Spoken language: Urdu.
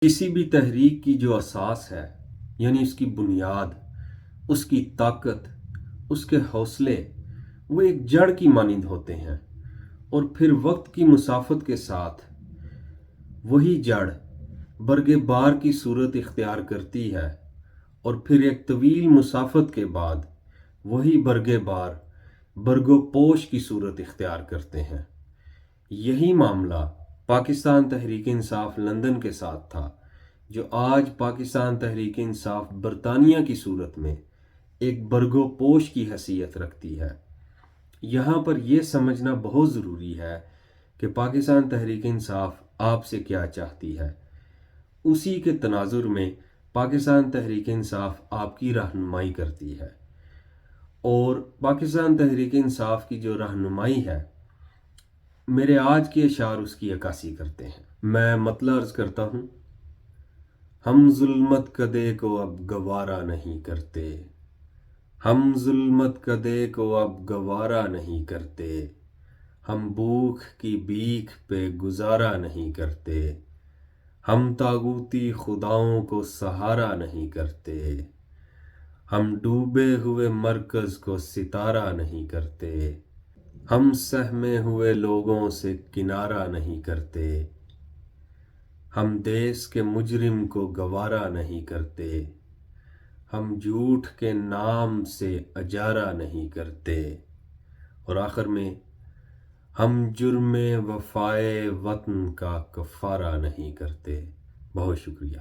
کسی بھی تحریک کی جو اساس ہے، یعنی اس کی بنیاد، اس کی طاقت، اس کے حوصلے، وہ ایک جڑ کی مانند ہوتے ہیں، اور پھر وقت کی مسافت کے ساتھ وہی جڑ برگ بار کی صورت اختیار کرتی ہے، اور پھر ایک طویل مسافت کے بعد وہی برگ بار برگ و پوش کی صورت اختیار کرتے ہیں۔ یہی معاملہ پاکستان تحریک انصاف لندن کے ساتھ تھا، جو آج پاکستان تحریک انصاف برطانیہ کی صورت میں ایک برگ و پوش کی حیثیت رکھتی ہے۔ یہاں پر یہ سمجھنا بہت ضروری ہے کہ پاکستان تحریک انصاف آپ سے کیا چاہتی ہے۔ اسی کے تناظر میں پاکستان تحریک انصاف آپ کی رہنمائی کرتی ہے، اور پاکستان تحریک انصاف کی جو رہنمائی ہے، میرے آج کے اشعار اس کی عکاسی کرتے ہیں۔ میں مطلع عرض کرتا ہوں: ہم ظلمت کدے کو اب گوارا نہیں کرتے، ہم ظلمت کدے کو اب گوارا نہیں کرتے، ہم بھوک کی بھیک پہ گزارا نہیں کرتے، ہم طاغوتی خداؤں کو سہارا نہیں کرتے، ہم ڈوبے ہوئے مرکز کو ستارہ نہیں کرتے، ہم سہمے ہوئے لوگوں سے کنارہ نہیں کرتے، ہم دیس کے مجرم کو گوارا نہیں کرتے، ہم جھوٹ کے نام سے اجارہ نہیں کرتے، اور آخر میں ہم جرم وفائے وطن کا کفارہ نہیں کرتے۔ بہت شکریہ۔